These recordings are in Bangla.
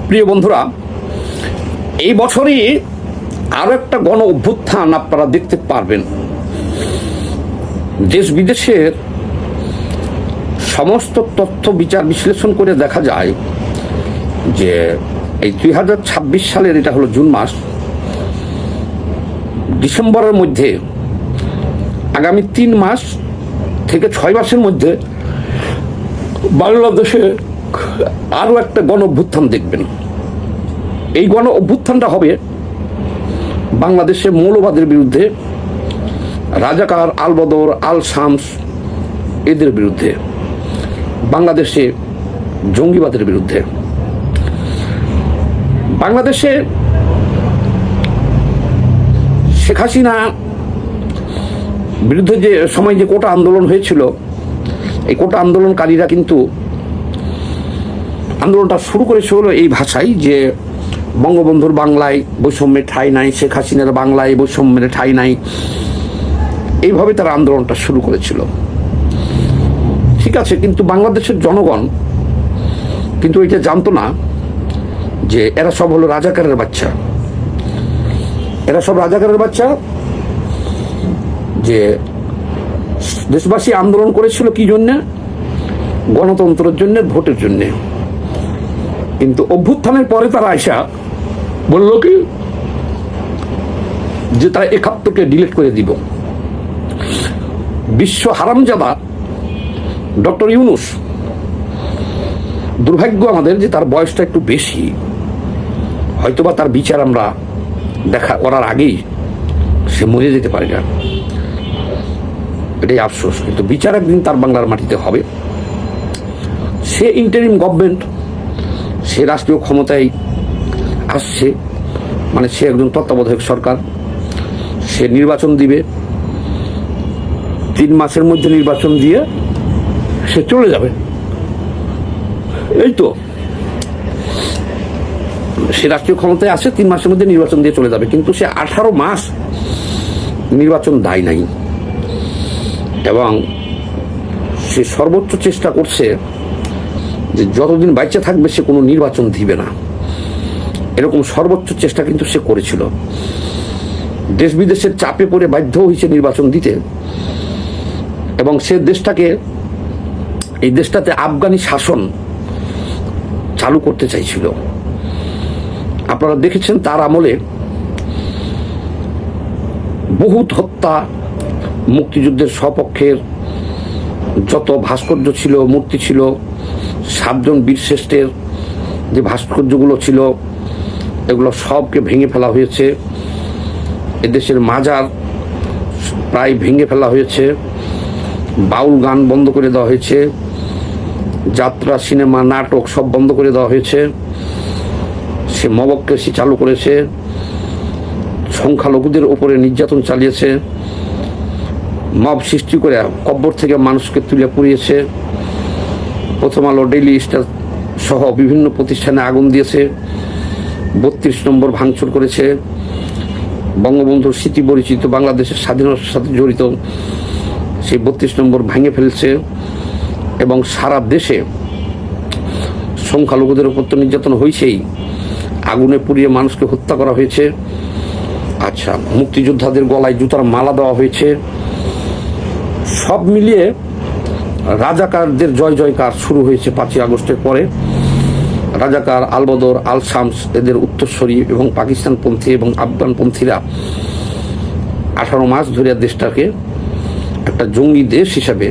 প্রিয় বন্ধুরা, এই বছরই আরো একটা গণ অভ্যুত্থান আপনারা দেখতে পারবেন। দেশ বিদেশের সমস্ত তথ্য বিচার বিশ্লেষণ করে দেখা যায় যে এই 2026 সালের, এটা হলো জুন মাস, ডিসেম্বরের মধ্যে আগামী 3 মাস থেকে 6 মাসের মধ্যে বাংলাদেশে আরো একটা গণ অভ্যুত্থান দেখবেন। এই গণ অভ্যুত্থানটা হবে বাংলাদেশে মৌলবাদের বিরুদ্ধে, রাজাকার, আল বদর, আল শামস এদের বিরুদ্ধে, বাংলাদেশে জঙ্গিবাদের বিরুদ্ধে। বাংলাদেশে শেখ হাসিনা বিরুদ্ধে যে সময় যে কোটা আন্দোলন হয়েছিল, এই কোটা আন্দোলনকারীরা কিন্তু আন্দোলনটা শুরু করেছিল এই ভাষায় যে বঙ্গবন্ধুর বাংলায় বৈষম্যের ঠাঁই নাই, শেখ হাসিনার বাংলায় বৈষম্যের ঠাঁই নাই, এইভাবে তারা আন্দোলনটা শুরু করেছিল। ঠিক আছে, কিন্তু বাংলাদেশের জনগণ কিন্তু এটা জানতো না যে এরা সব হলো রাজাকারের বাচ্চা। এরা সব রাজাকারের বাচ্চা, যে দেশবাসী আন্দোলন করেছিল কি জন্যে? গণতন্ত্রের জন্য, ভোটের জন্য। কিন্তু অভ্যুত্থানের পরে তারা আইসা বলল কি যে তারা 71কে ডিলিট করে দিব। বিশ্ব হারামজাদা ডক্টর ইউনূস, দুর্ভাগ্য আমাদের যে তার বয়সটা একটু বেশি, হয়তোবা তার বিচার আমরা দেখা করার আগেই সে মরে যেতে পারে না, এটাই আফসোস। কিন্তু বিচার একদিন তার বাংলার মাটিতে হবে। সে ইন্টারিম গভর্নমেন্ট, সে রাষ্ট্রীয় ক্ষমতায় আসছে, মানে সে একজন তত্ত্বাবধায়ক সরকার। সে নির্বাচন দিবে, 3 মাসের মধ্যে নির্বাচন দিয়ে সে চলে যাবে। এই তো, সে রাষ্ট্রীয় ক্ষমতায় আসে, 3 মাসের মধ্যে নির্বাচন দিয়ে চলে যাবে। কিন্তু সে 18 মাস নির্বাচন দেয় নাই, এবং সে সর্বোচ্চ চেষ্টা করছে যে যতদিন বাচ্চা থাকবে সে কোনো নির্বাচন দিবে না। এরকম সর্বোচ্চ চেষ্টা কিন্তু সে করেছিল। দেশ বিদেশের চাপে পড়ে বাধ্য হয়েছে নির্বাচন দিতে, এবং সে এই দেশটাতে আফগানি শাসন চালু করতে চাইছিল। আপনারা দেখেছেন তার আমলে বহুত হত্যা, মুক্তিযুদ্ধের সপক্ষের যত ভাস্কর্য ছিল, মূর্তি ছিল, 7 জন বীরশ্রেষ্ঠের যে ভাস্কর্যগুলো ছিল, এগুলো সবকে ভেঙে ফেলা হয়েছে। এদেশের মাজার প্রায় ভেঙে ফেলা হয়েছে, বাউল গান বন্ধ করে দেওয়া হয়েছে, যাত্রা, সিনেমা, নাটক সব বন্ধ করে দেওয়া হয়েছে। সে মবক্রেসি চালু করেছে, সংখ্যালঘুদের উপরে নির্যাতন চালিয়েছে, মব সৃষ্টি করে কব্বর থেকে মানুষকে তুলে পুড়িয়েছে। প্রথম আলো, ডেইলি স্টার সহ বিভিন্ন প্রতিষ্ঠানে আগুন দিয়েছে, 32 নম্বর ভাঙচুর করেছে, বঙ্গবন্ধুর স্মৃতি পরিচিত বাংলাদেশের স্বাধীনতার সাথে জড়িত সেই 32 নম্বর ভেঙে ফেলছে, এবং সারা দেশে সংখ্যালঘুদের উপর তো নির্যাতন হয়েছেই, আগুনে পুড়িয়ে মানুষকে হত্যা করা হয়েছে। আচ্ছা, মুক্তিযোদ্ধাদের গলায় জুতার মালা দেওয়া হয়েছে। সব মিলিয়ে রাজাকারদের জয় জয়কার শুরু হয়েছে 5ই আগস্টের পরে। রাজাকার, আল বদর, আল শামস এদের উত্তরসূরি এবং পাকিস্তানপন্থী এবং আফগানপন্থীরা 18 মাস ধরে দেশটাকে একটা জঙ্গি দেশ হিসাবে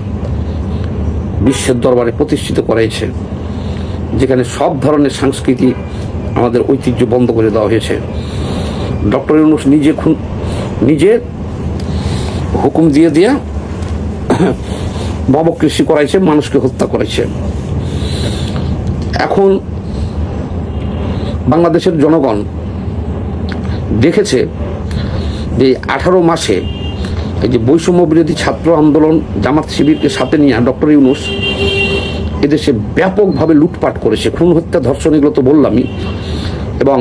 বিশ্বের দরবারে প্রতিষ্ঠিত করাইছে, যেখানে সব ধরনের সংস্কৃতি, আমাদের ঐতিহ্য বন্ধ করে দেওয়া হয়েছে। ডক্টর ইউনূস নিজে হুকুম দিয়ে মবকৃষি করাইছে, মানুষকে হত্যা করেছে। এখন বাংলাদেশের জনগণ দেখেছে যে 18 মাসে এই যে বৈষম্য বিরোধী ছাত্র আন্দোলন, জামাত শিবিরকে সাথে নিয়ে ডক্টর ইউনূস এদেশে ব্যাপকভাবে লুটপাট করেছে, খুন, হত্যা, ধর্ষণ, এগুলো তো বললামই। এবং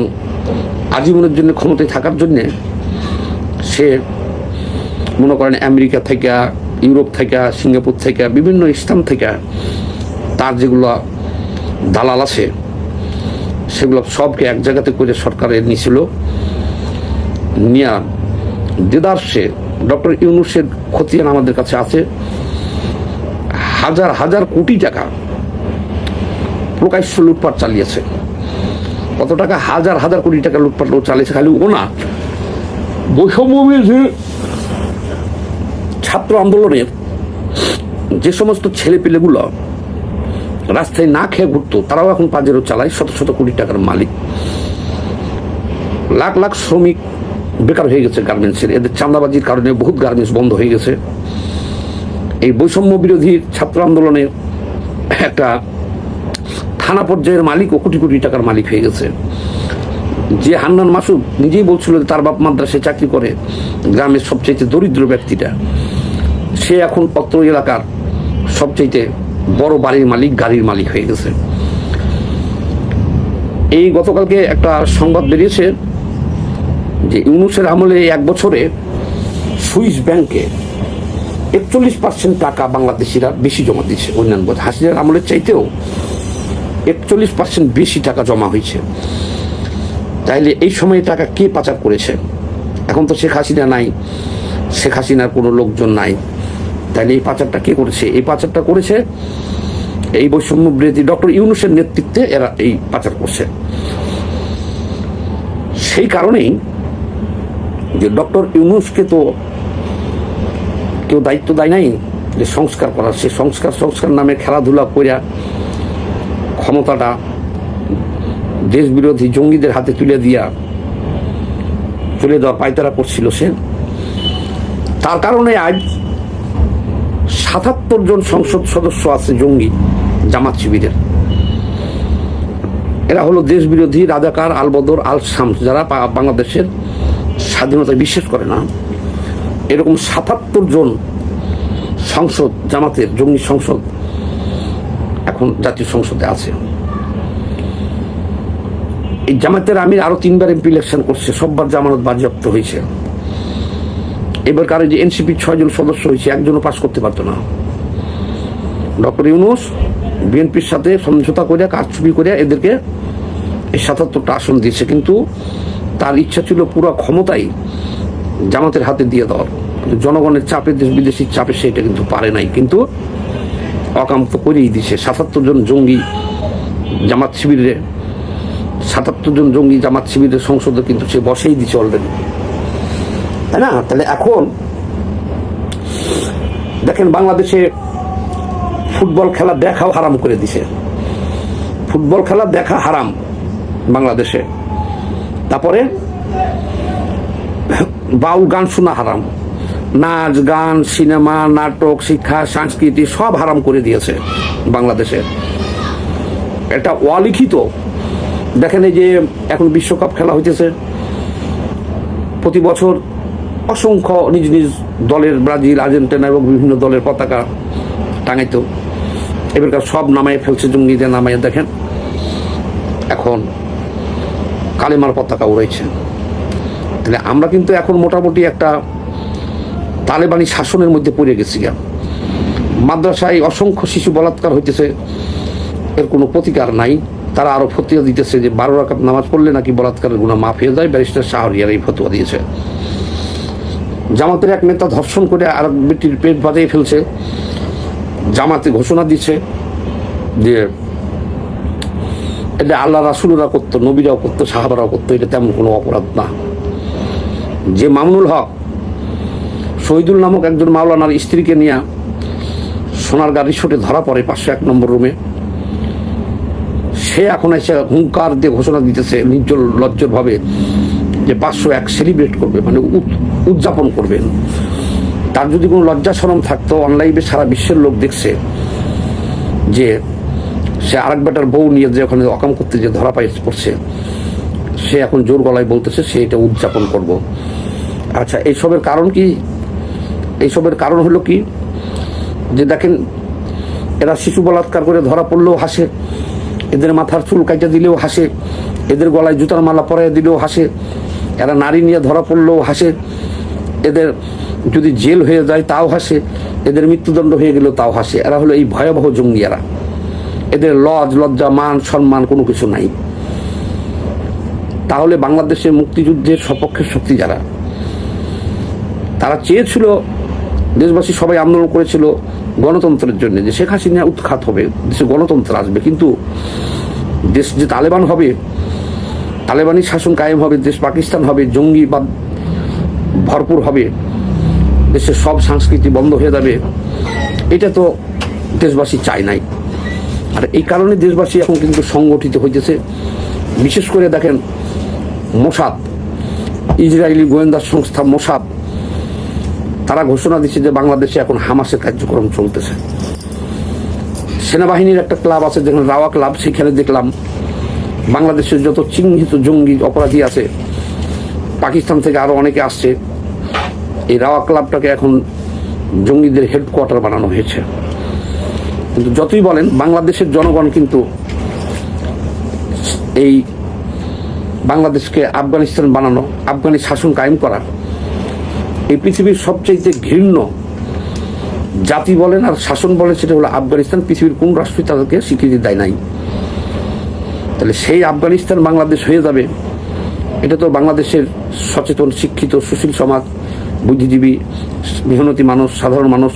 আজীবনের জন্য ক্ষমতায় থাকার জন্যে সে মনে করেন আমেরিকা থেকে, ইউরোপ থেকে, সিঙ্গাপুর থেকে, বিভিন্ন স্থান থেকে তার যেগুলো দালাল আছে সেগুলো সবকে এক জায়গাতে করে সরকারের নিয়েছিল, নিয়া দেদারসে ডক্টর ইউনূসের খতিয়ান আমাদের কাছে আছে। হাজার হাজার কোটি টাকা প্রকাশ্য লুটপাট চালিয়েছে। কত টাকা? হাজার হাজার কোটি টাকা লুটপাট চালিয়েছে। খালি ও না, বৈষম্যবিরোধী ছাত্র আন্দোলনের যে সমস্ত ছেলেপিলেগুলো রাস্তায় না খেয়ে ঘুরতো, তারাও এখন পাজেরও চালায়, শত শত কোটি টাকার মালিক। লাখ লাখ শ্রমিক বেকার হয়ে গেছে গার্মেন্টসের। এদের চাঁদাবাজির কারণে বহুত গার্মেন্টস বন্ধ হয়ে গেছে। এই বৈষম্য বিরোধী ছাত্র আন্দোলনের একটা থানা পর্যায়ের মালিক ও কোটি কোটি টাকার মালিক হয়ে গেছে। যে হান্নান মাসুদ নিজেই বলছিল যে তার বাপ মাদ্রাসায় চাকরি করে, গ্রামের সবচেয়ে দরিদ্র ব্যক্তিটা, সে এখন অত্র এলাকার সবচেয়ে বড় বাড়ির মালিক, গাড়ির মালিক হয়ে গেছে। এই গতকালকে একটা সংবাদ বেরিয়েছে যে ইউনূসের আমলে 1 বছরে সুইস ব্যাংকে 41% টাকা বাংলাদেশিরা বেশি জমা দিচ্ছে। অন্যান্য হাসিনার আমলের চাইতেও 41% বেশি টাকা জমা হয়েছে। তাইলে এই সময়ে টাকা কে পাচার করেছে? এখন তো শেখ হাসিনা নাই, শেখ হাসিনার কোনো লোকজন নাই, তাইলে এই পাচারটা কে করেছে? এই পাচারটা করেছে এই বৈষম্য বিরোধী ডক্টর ইউনূসের নেতৃত্বে এরা এই পাচার করছে। সেই কারণেই যে ডক্টর ইউনূসকে তো কেউ দায়িত্ব দেয় নাই যে সংস্কার করার। সে সংস্কার নামে খেলাধুলা কইরা ক্ষমতাটা দেশ বিরোধী জঙ্গিদের হাতে তুলে দেওয়ার পায়তারা করছিল সে। তার কারণে আজ ৭৭ জন সংসদ সদস্য আছে জঙ্গি জামাত শিবিরের। এরা হলো দেশ বিরোধী রাজাকার, আলবদর, আল শামস, যারা বাংলাদেশের স্বাধীনতায় বিশ্বাস করে না। এরকম ৭৭ জন সংসদ জামাতের জঙ্গি সংসদ এখন জাতীয় সংসদে আছে। এই জামাতের আমির আরো 3বার এমপি ইলেকশন করছে, সববার জামানত বাজেয়াপ্ত হয়েছে। এবার কারো যে এনসিপি 6 জন সদস্য হয়েছে, একজনও পাস করতে পারতো না। ডক্টর ইউনূস বিএনপির সাথে সমঝোতা করে, কারচুপি করে এদেরকে এই ৭৭টা আসন দিয়েছে। কিন্তু তার ইচ্ছা ছিল পুরো ক্ষমতাই জামাতের হাতে দিয়ে দেওয়ার। জনগণের চাপে, দেশ বিদেশির চাপে সেটা কিন্তু পারে নাই, কিন্তু অকাম তো করেই দিছে। ৭৭ জন জঙ্গি জামাত শিবিরের ৭৭ জন জঙ্গি জামাত শিবিরের সংসদে কিন্তু সে বসেই দিছে অলরেডি, তাই না? তাহলে এখন দেখেন বাংলাদেশে ফুটবল খেলা দেখাও হারাম করে দিছে। ফুটবল খেলা দেখা হারাম বাংলাদেশে। তারপরে বাউল গান শোনা হারাম, নাচ গান, সিনেমা, নাটক, শিক্ষা, সংস্কৃতি সব হারাম করে দিয়েছে বাংলাদেশে। এটা অলিখিত। দেখেন এই যে এখন বিশ্বকাপ খেলা হইতেছে, প্রতি বছর অসংখ্য নিজ নিজ দলের, ব্রাজিল, আর্জেন্টিনা এবং বিভিন্ন দলের পতাকা টাঙাইতো। এবারকার সব নামায় ফেলছে, জঙ্গিদের নামায়। দেখেন এখন কালেমার পতাকা উড়াইছে। তাহলে আমরা কিন্তু এখন মোটামুটি একটা তালেবানি শাসনের মধ্যে পড়ে গেছি। মাদ্রাসায় অসংখ্য শিশু বলাৎকার হইতেছে, এর কোনো প্রতিকার নাই। তারা আরো ফতোয়া দিতেছে যে 12 রাকাত নামাজ পড়লে নাকি বলাৎকারের গুনাহ মাফ হয়ে যায়। ব্যারিস্টার শাহরিয়ার এই ফতোয়া দিয়েছে। জামাতের এক নেতা ধর্ষণ করে আর বেটির পেট বাঁধিয়ে ফেলছে। জামাতে ঘোষণা দিচ্ছে যে এটা আল্লাহ রাসূলরা করতো, নবীরাও করতো, সাহাবারাও করতো, এটা তেমন কোনো অপরাধ না। যে মামুনুল হক শহীদুল নামক একজন মাওলানার স্ত্রীকে নিয়ে সোনারগাঁ রিসোর্টে ধরা পড়ে 501 নম্বর রুমে, সে এখন এসে হুঙ্কার দিয়ে ঘোষণা দিতেছে নির্জল লজ্জর ভাবে যে 501 সেলিব্রেট করবে, মানে উদযাপন করবেন। তার যদি কোনো লজ্জা শরম থাকতো, অনলাইনে সারা বিশ্বের লোক দেখছে যে সে আরেক বেটার বউ নিয়ে যে ওখানে অকাম করতে যে ধরা পড়ছে, সে এখন জোর গলায় বলতেছে সে এটা উদযাপন করব। আচ্ছা, এইসবের কারণ কি? এইসবের কারণ হলো কি, যে দেখেন এরা শিশু বলাৎকার করে ধরা পড়লেও হাসে, এদের মাথার চুল কাইটা দিলেও হাসে, এদের গলায় জুতার মালা পরাইয়া দিলেও হাসে, এরা নারী নিয়ে ধরা পড়লেও হাসে, এদের যদি জেল হয়ে যায় তাও হাসে, এদের মৃত্যুদণ্ড হয়ে গেলেও তাও হাসে। এরা হলো এই ভয়াবহ জঙ্গি। এরা, এদের লজ্জা, মান, সম্মান কোনো কিছু নাই। তাহলে বাংলাদেশের মুক্তিযুদ্ধের সপক্ষের শক্তি যারা, তারা চেয়েছিল, দেশবাসী সবাই আন্দোলন করেছিল গণতন্ত্রের জন্য, যে শেখ হাসিনা উৎখাত হবে, দেশে গণতন্ত্র আসবে, কিন্তু দেশ যে তালেবান হবে, তালেবানি শাসন কায়েম হবে, দেশ পাকিস্তান হবে, জঙ্গিবাদ ভরপুর হবে, দেশের সব সংস্কৃতি বন্ধ হয়ে যাবে, এটা তো দেশবাসী চায় নাই। আর এই কারণে দেশবাসী এখন কিন্তু সংগঠিত হইতেছে। বিশেষ করে দেখেন মোসাদ, ইসরায়েলি গোয়েন্দা সংস্থা মোসাদ, তারা ঘোষণা দিচ্ছে যে বাংলাদেশে এখন হামাসের কার্যক্রম চলতেছে। সেনাবাহিনীর একটা ক্লাব আছে, যেখানে রাওয়া ক্লাব, সেখানে দেখলাম বাংলাদেশের যত চিহ্নিত জঙ্গি অপরাধী আছে, পাকিস্তান থেকে আরো অনেকে আসছে, এই রাওয়া ক্লাবটাকে এখন জঙ্গিদের হেডকোয়ার্টার বানানো হয়েছে। কিন্তু যতই বলেন, বাংলাদেশের জনগণ কিন্তু এই বাংলাদেশকে আফগানিস্তান বানানো, আফগানি শাসন কায়েম করা, এই পৃথিবীর সবচেয়ে ঘৃণ্য জাতি বলেন আর শাসন বলেন, সেটা হলো আফগানিস্তান। পৃথিবীর কোন রাষ্ট্রই তাদেরকে স্বীকৃতি দেয় নাই। তাহলে সেই আফগানিস্তান বাংলাদেশ হয়ে যাবে, এটা তো বাংলাদেশের সচেতন, শিক্ষিত, সুশীল সমাজ, বুদ্ধিজীবী, মেহনতি মানুষ, সাধারণ মানুষ,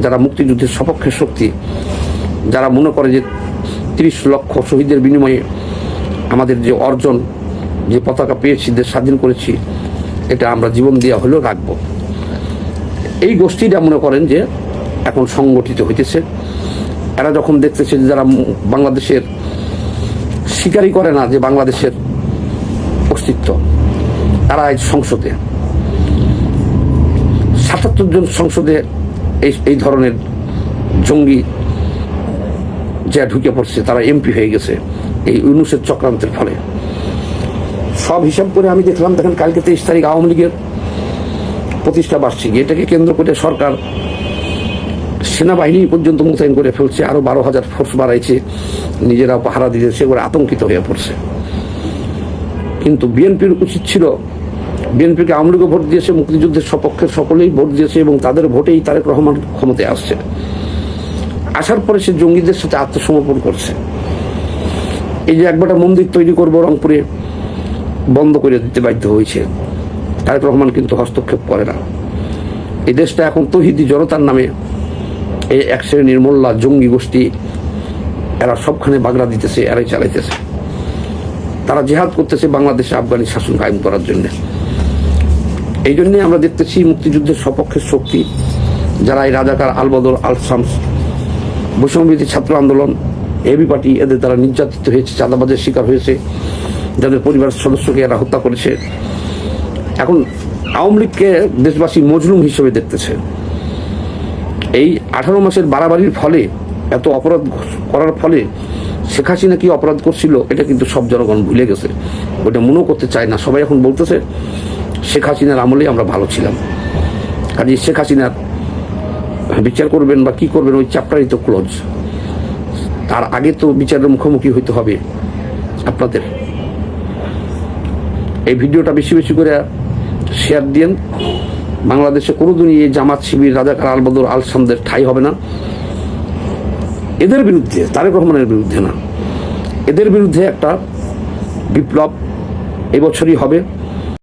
যারা মুক্তিযুদ্ধের সপক্ষের শক্তি, যারা মনে করে যে 30 লক্ষ শহীদের বিনিময়ে আমাদের যে অর্জন, যে পতাকা পেয়েছি, দেশ স্বাধীন করেছি, এটা আমরা জীবন দেওয়া হলেও রাখবো, এই গোষ্ঠীটা মনে করেন যে এখন সংগঠিত হইতেছে। এরা যখন দেখতেছে যে যারা বাংলাদেশের স্বীকারই করে না যে বাংলাদেশের অস্তিত্ব, তারা আজ সংসদে 77 জন সংসদে এই ধরনের জঙ্গি যা ঢুকে পড়ছে, তারা এমপি হয়ে গেছে এই ইউনূসের চক্রান্তের ফলে। সব হিসাব করে আমি দেখলাম, দেখেন কালকে 23 তারিখ আওয়ামী লীগের প্রতিষ্ঠা বার্ষিকী, এটাকে কেন্দ্র করে সরকার সেনাবাহিনী পর্যন্ত মোতায়েন করে ফেলছে, আরো 12,000 ফোর্স বাড়াইছে, নিজেরা পাহারা দিয়েছে, ওরা আতঙ্কিত হয়ে পড়ছে। কিন্তু বিএনপির উচিত ছিল, বিএনপিকে আওয়ামী লীগও ভোট দিয়েছে, মুক্তিযুদ্ধের সপক্ষের সকলেই ভোট দিয়েছে, এবং তাদের ভোটেই তারেক রহমান ক্ষমতায় আসছে। আসার পরে সে জঙ্গিদের সাথে আত্মসমর্পণ করছে। এই যে একবারটা মন্দির তৈরি করবো রংপুরে, বন্ধ করে দিতে বাধ্য হয়েছে। তারেক রহমান কিন্তু হস্তক্ষেপ করে না। এই দেশটা এখন তৌহিদি জনতার নামে এই এক শ্রেণীর মোল্লা জঙ্গি গোষ্ঠী, এরা সবখানে বাগড়া দিতেছে, এরাই চালাইতেছে। তারা জিহাদ করতেছে বাংলাদেশে আফগানি শাসন কায়েম করার জন্য। এই জন্যে আমরা দেখতেছি মুক্তিযুদ্ধের সপক্ষের শক্তি যারা এই রাজাকার, আলবদর, আল শামস, বৈষম্যবিরোধী ছাত্র আন্দোলন, এবি পার্টি, এদের দ্বারা নির্যাতিত হয়েছে, চাঁদাবাজের শিকার হয়েছে, যাদের পরিবারের সদস্যকে এরা হত্যা করেছে। এখন আওয়ামী লীগকে দেশবাসী মজলুম হিসেবে দেখতেছে। এই 18 মাসের বাড়াবাড়ির ফলে, এত অপরাধ করার ফলে শেখ হাসিনা কি অপরাধ করছিল, এটা কিন্তু সব জনগণ ভুলে গেছে, ওটা মনেও করতে চায় না। সবাই এখন বলতেছে শেখ হাসিনার আমলেই আমরা ভালো ছিলাম। কাজে শেখ হাসিনার বিচার করবেন বা কি করবেন, ওই চ্যাপ্টারই তো ক্লোজ। তার আগে তো বিচারের মুখোমুখি হইতে হবে আপনাদের। এই ভিডিওটা বেশি বেশি করে শেয়ার দিন। বাংলাদেশে কোনোদিনই এই জামাত, শিবির, রাজাকার, আলবদর, আল শামসদের ঠাঁই হবে না। এদের বিরুদ্ধে, তারেক রহমানের বিরুদ্ধে না, এদের বিরুদ্ধে একটা বিপ্লব এবছরই হবে।